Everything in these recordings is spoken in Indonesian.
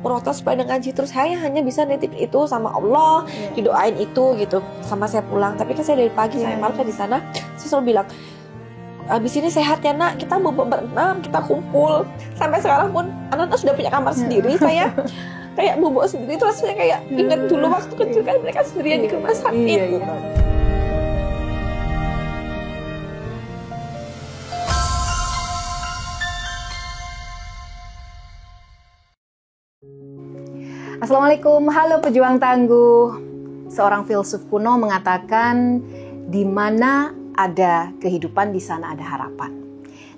protes supaya ngaji. Terus saya hanya bisa nitip itu sama Allah, didoain itu gitu, sama saya pulang. Tapi kan saya dari pagi sampai malam saya di sana, saya selalu bilang, abis ini sehat ya nak, kita mau berenam, kita kumpul. Sampai sekarang pun anak-anak sudah punya kamar sendiri, saya kayak bobo sendiri. Terus saya kayak ingat dulu waktu kecil kan mereka sendirian di rumah sakit. Assalamualaikum, halo pejuang tangguh. Seorang filsuf kuno mengatakan, di mana ada kehidupan, di sana ada harapan.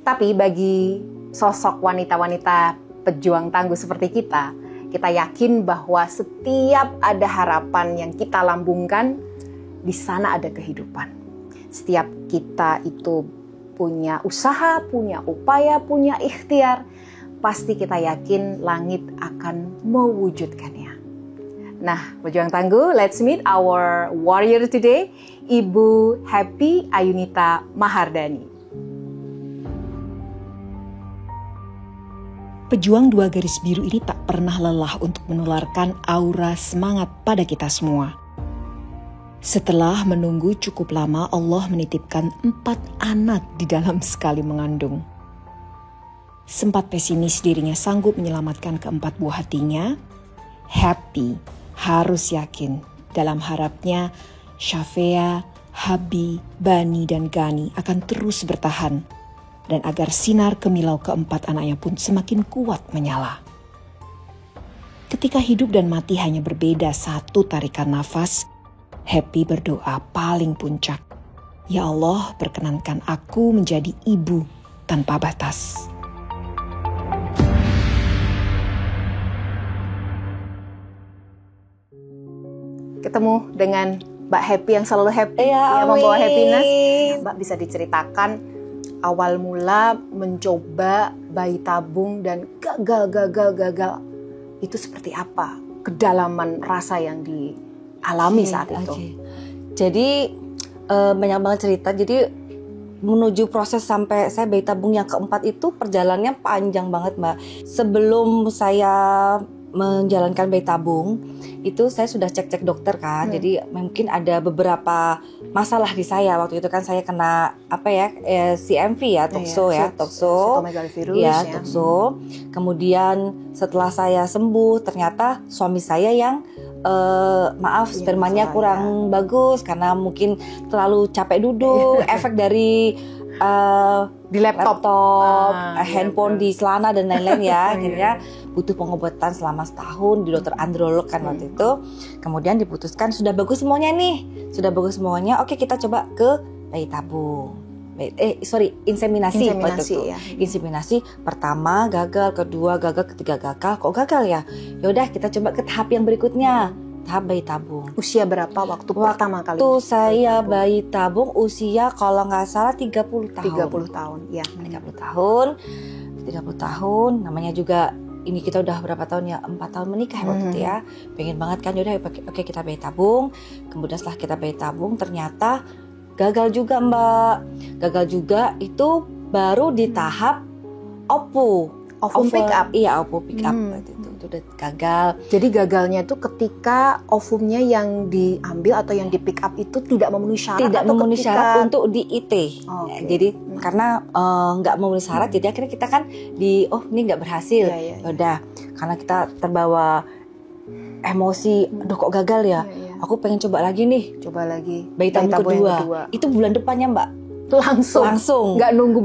Tapi bagi sosok wanita-wanita pejuang tangguh seperti kita yakin bahwa setiap ada harapan yang kita lambungkan, di sana ada kehidupan. Setiap kita itu punya usaha, punya upaya, punya ikhtiar, pasti kita yakin langit akan mewujudkannya. Nah, pejuang tangguh, let's meet our warrior today, Ibu Happy Ayunita Mahardani. Pejuang 2 garis biru ini tak pernah lelah untuk menularkan aura semangat pada kita semua. Setelah menunggu cukup lama, Allah menitipkan 4 anak di dalam sekali mengandung. Sempat pesimis dirinya sanggup menyelamatkan keempat buah hatinya, Happy harus yakin dalam harapnya Syafea, Habi, Bani, dan Gani akan terus bertahan, dan agar sinar kemilau keempat anaknya pun semakin kuat menyala. Ketika hidup dan mati hanya berbeda satu tarikan nafas, Happy berdoa paling puncak, Ya Allah, perkenankan aku menjadi ibu tanpa batas. Ketemu dengan Mbak Happy yang selalu happy, yang membawa happiness. Mbak bisa diceritakan awal mula mencoba bayi tabung dan gagal. Itu seperti apa? Kedalaman rasa yang dialami saat itu. Jadi banyak banget cerita. Jadi menuju proses sampai saya bayi tabung yang keempat itu perjalanannya panjang banget, Mbak. Sebelum saya menjalankan bayi tabung itu saya sudah cek dokter kan. Jadi mungkin ada beberapa masalah di saya. Waktu itu kan saya kena CMV ya, toxo. Kemudian setelah saya sembuh ternyata suami saya yang spermanya kurang bagus karena mungkin terlalu capek duduk, efek dari di laptop, handphone, di celana dan lain-lain ya. Akhirnya butuh pengobatan selama setahun di dokter androlog kan waktu itu. Kemudian diputuskan sudah bagus semuanya nih, oke kita coba ke bayi tabung. Inseminasi ya. Inseminasi pertama gagal, kedua gagal, ketiga gagal. Kok gagal ya? Yaudah kita coba ke tahap yang berikutnya, tahap bayi tabung. Usia berapa waktu pertama kali? Waktu saya bayi tabung usia kalau nggak salah 30 tahun. 30 tahun, ya. 30 tahun. Namanya juga ini kita udah berapa tahun ya? 4 tahun menikah waktu itu ya. Pengen banget kan, yaudah oke kita bayi tabung. Kemudian setelah kita bayi tabung ternyata gagal juga, Mbak. Gagal juga itu baru di tahap ovum pick up. Iya, ovum pick up. Itu udah gagal. Jadi gagalnya itu ketika ovumnya yang diambil atau yang di pick up itu tidak memenuhi syarat. Tidak memenuhi syarat untuk di IT. Jadi karena nggak memenuhi syarat, jadi akhirnya kita kan ini nggak berhasil. Udah, karena kita terbawa emosi, aduh kok gagal ya. Aku pengen coba lagi bayi tabung kedua. Itu bulan depannya, Mbak. Langsung. Nggak nunggu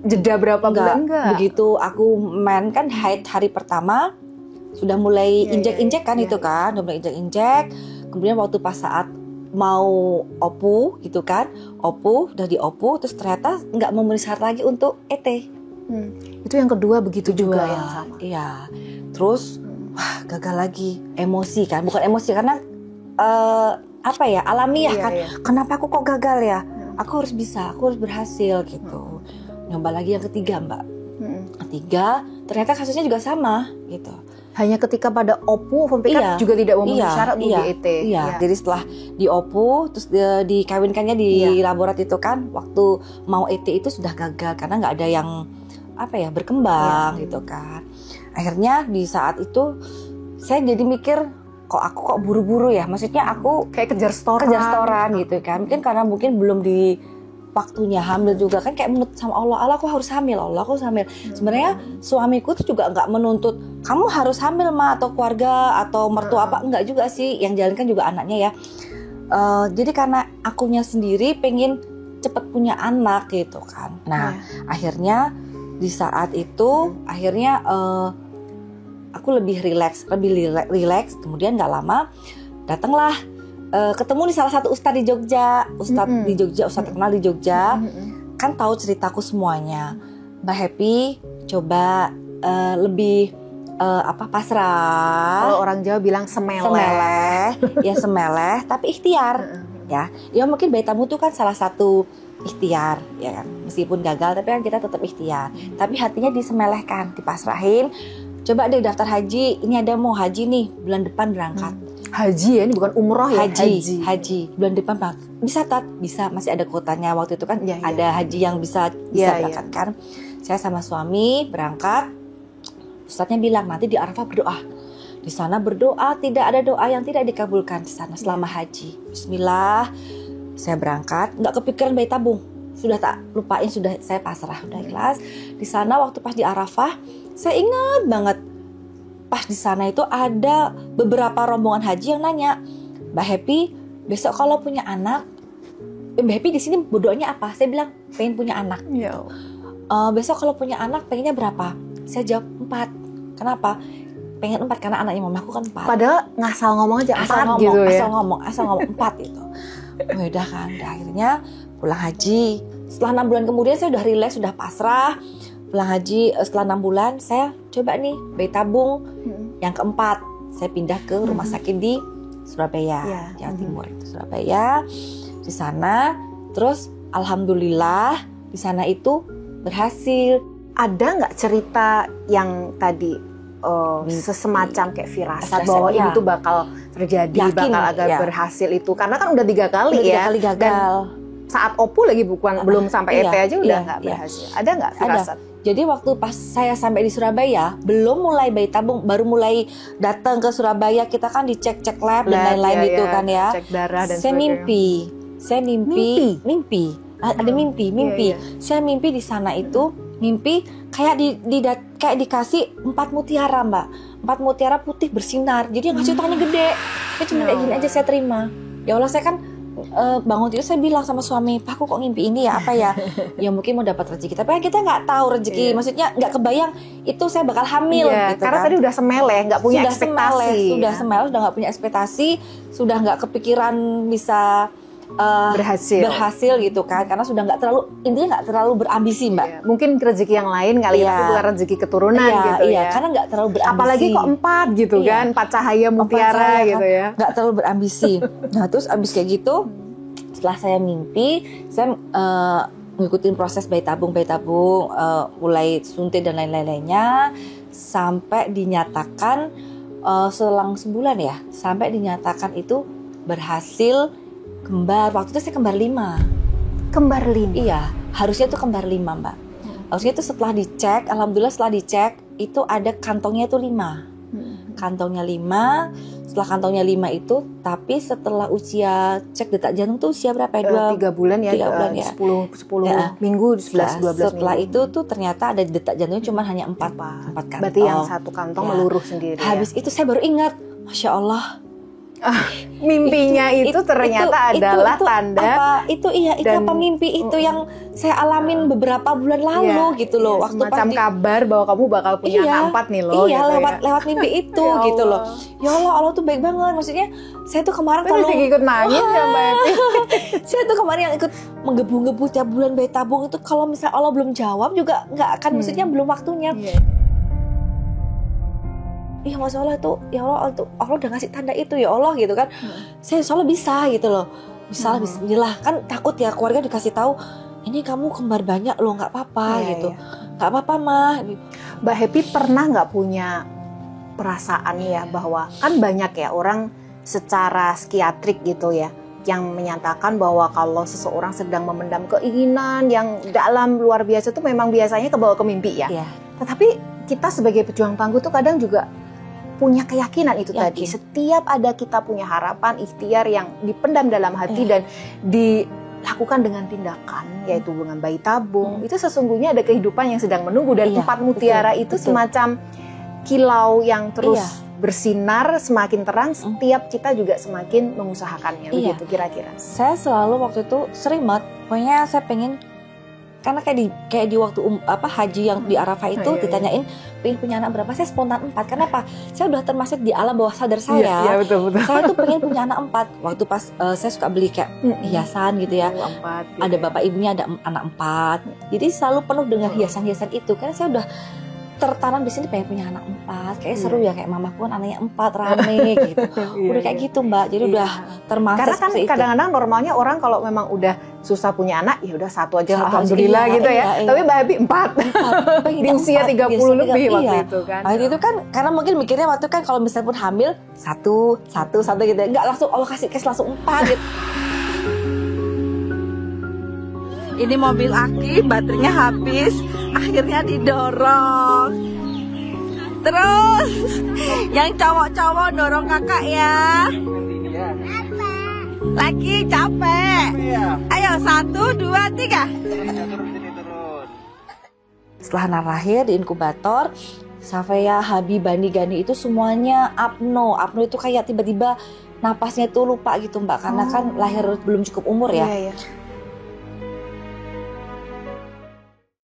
jeda berapa bulan enggak. Begitu aku kan haid hari pertama sudah mulai injek-injek kan itu kan, udah mulai injek-injek. Kemudian waktu pas saat mau opu gitu kan, udah di opu, terus ternyata nggak memenuhi syarat lagi untuk ET. Itu yang kedua begitu juga yang sama. Iya. Terus gagal lagi, emosi kan, bukan emosi karena alamiah kan. Kenapa aku kok gagal ya? Aku harus bisa, aku harus berhasil gitu. Nyoba lagi yang ketiga, Mbak. Ketiga, ternyata kasusnya juga sama gitu. Hanya ketika pada ovum pick up juga tidak memenuhi syarat untuk ET. Jadi setelah di opu, terus dikawinkannya di laborat itu kan, waktu mau ET itu sudah gagal karena nggak ada yang berkembang gitu kan. Akhirnya di saat itu saya jadi mikir, kok buru-buru ya, maksudnya aku Kayak kejar setoran gitu kan. Mungkin belum di waktunya hamil juga kan, kayak menurut sama Allah aku harus hamil, aku harus hamil. Sebenarnya suamiku tuh juga nggak menuntut kamu harus hamil mah, atau keluarga atau mertua apa, enggak juga sih, yang jalankan juga anaknya ya. Jadi karena akunya sendiri pengen cepet punya anak gitu kan. Nah akhirnya di saat itu akhirnya aku lebih rileks. Kemudian nggak lama datanglah ketemu di salah satu ustadz di Jogja, ustadz terkenal di Jogja, kan tahu ceritaku semuanya. Mbak Happy coba lebih pasrah. Kalau orang Jawa bilang semeleh. Ya semeleh, tapi ikhtiar. Ya mungkin bayi tabung itu kan salah satu ikhtiar, ya kan. Meskipun gagal, tapi kan kita tetap ikhtiar. Tapi hatinya disemelehkan, dipasrahin. Coba deh daftar haji, ini ada mau haji nih, bulan depan berangkat. Haji ya, ini bukan umroh ya? Haji. Bulan depan berangkat. Bisa Tat? Bisa, masih ada kuotanya. Waktu itu kan ada haji yang bisa berangkat kan. Saya sama suami berangkat. Ustadznya bilang nanti di Arafah berdoa. Di sana berdoa, tidak ada doa yang tidak dikabulkan di sana selama haji. Bismillah, saya berangkat, nggak kepikiran bayi tabung. Sudah tak lupain, sudah saya pasrah, udah ikhlas. Di sana waktu pas di Arafah, saya ingat banget pas di sana itu ada beberapa rombongan haji yang nanya, Mbak Happy, besok kalau punya anak, Mbak Happy di sini berdoanya apa? Saya bilang pengen punya anak. Besok kalau punya anak pengennya berapa? Saya jawab 4. Kenapa? Pengen 4 karena anaknya mamaku kan 4. Padahal ngasal ngomong aja 4 gitu ya. Asal ngomong 4 gitu. Udah kan, akhirnya pulang haji. Setelah 6 bulan kemudian saya udah rileks, sudah pasrah. Pulang haji setelah 6 bulan saya coba nih bayi tabung yang keempat. Saya pindah ke rumah sakit di Surabaya, Jawa Timur itu Surabaya. Di sana terus alhamdulillah di sana itu berhasil. Ada nggak cerita yang tadi semacam kayak firasat bahwa ini tuh bakal terjadi, bakal berhasil itu? Karena kan udah 3 kali ya. 3 kali gagal. Dan saat Opu lagi belum sampai ET aja udah nggak berhasil. Ada nggak firasat? Jadi waktu pas saya sampai di Surabaya, belum mulai bayi tabung, baru mulai datang ke Surabaya, kita kan dicek lab dan lain-lain gitu kan ya. Cek darah dan saya mimpi. Ada mimpi. Saya mimpi di sana itu, mimpi kayak kayak dikasih 4 mutiara, Mbak. 4 mutiara putih bersinar. Jadi yang ngasih tangannya gede. Saya cuma kayak gini aja saya terima. Ya Allah, saya kan bangun itu saya bilang sama suami, Pak, aku kok ngimpi ini ya, apa ya? Ya mungkin mau dapat rezeki, tapi kita nggak tahu rezeki. Maksudnya nggak kebayang itu saya bakal hamil gitu karena kan. tadi udah semeleh, nggak punya ekspektasi. Sudah nggak punya ekspektasi, sudah nggak kepikiran bisa berhasil gitu kan, karena sudah nggak terlalu berambisi, Mbak. Mungkin rezeki yang lain kali ya, tapi bukan rezeki keturunan gitu ya. Karena nggak terlalu berambisi. Apalagi kok 4 gitu kan, 4 cahaya mutiara gitu ya. Nggak terlalu berambisi. Nah terus abis kayak gitu, setelah saya mimpi, saya ngikutin proses bayi tabung, mulai suntik dan lain-lainnya, sampai dinyatakan selang sebulan ya, sampai dinyatakan itu berhasil kembar. Waktu itu saya kembar 5. Kembar 5? Iya, harusnya itu kembar 5, Mbak. Harusnya itu setelah dicek, alhamdulillah setelah dicek itu ada kantongnya itu 5. Kantongnya 5. Setelah kantongnya 5 itu, tapi setelah usia cek detak jantung tuh usia berapa ya? 3 bulan ya. 3 bulan ya. 10 minggu, 11-12 setelah minggu. itu tuh ternyata ada detak jantungnya cuma hanya 4 kantong. Berarti yang satu kantong meluruh sendiri. Habis itu saya baru ingat, Masya Allah. Mimpinya itu ternyata adalah tanda apa mimpi itu yang saya alamin beberapa bulan lalu gitu loh, waktu semacam kabar bahwa kamu bakal punya anak 4 nih loh. Lewat mimpi itu gitu loh. Ya Allah tuh baik banget, maksudnya saya tuh kemarin kalau ikut nangis ya Mbak Happy. Saya tuh kemarin yang ikut menggebu-gebu tiap bulan bayi tabung itu, kalau misalnya Allah belum jawab juga nggak akan, maksudnya belum waktunya. Iya masalah tuh, ya Allah udah ngasih tanda itu ya Allah gitu kan. Saya soalnya bisa gitu loh, bismillah kan, takut ya keluarga dikasih tahu ini kamu kembar banyak loh, nggak apa-apa gitu. Nggak apa-apa mah. Mbak Happy pernah nggak punya perasaan ya bahwa kan banyak ya orang secara psikiatrik gitu ya yang menyatakan bahwa kalau seseorang sedang memendam keinginan yang dalam luar biasa itu memang biasanya kebawa ke mimpi ya. Tetapi kita sebagai pejuang tangguh tuh kadang juga punya keyakinan itu tadi. Setiap ada kita punya harapan, ikhtiar yang dipendam dalam hati dan dilakukan dengan tindakan, yaitu dengan bayi tabung, itu sesungguhnya ada kehidupan yang sedang menunggu. Dan 4 mutiara itu semacam kilau yang terus bersinar, semakin terang, setiap kita juga semakin mengusahakannya, begitu kira-kira. Saya selalu waktu itu sering banget, pokoknya saya pengen, karena kayak di waktu haji yang di Arafah itu ditanyain pengen punya anak berapa, saya spontan 4. Kenapa? Saya udah termasuk di alam bawah sadar saya. Iya, betul. Saya tuh pengen punya anak 4. Waktu pas saya suka beli kayak hiasan gitu ya. 4, ada bapak ibunya, ada anak 4. Jadi selalu penuh dengan hiasan-hiasan itu. Karena saya udah tertanam di sini pengen punya anak 4. Kayak seru ya, kayak mamaku kan anaknya 4, rame gitu. Udah kayak gitu Mbak. Jadi udah termasuk. Karena kan kadang-kadang normalnya orang kalau memang udah susah punya anak, ya udah 1 aja alhamdulillah gitu ya. Tapi Mbak Habi 4. Di usia 30 lebih waktu itu kan. Waktu itu kan karena mungkin mikirnya waktu kan kalau misalnya pun hamil satu gitu. Enggak langsung Allah kasih langsung 4 gitu. Ini mobil Aki, baterainya habis, akhirnya didorong. Terus, yang cowok-cowok dorong kakak ya. Lagi capek. Ayo 1, 2, 3. Setelah anak lahir di inkubator, Safeya, Habi, Bani, Gani itu semuanya apno. Apno itu kayak tiba-tiba napasnya itu lupa gitu Mbak, karena kan lahir belum cukup umur ya.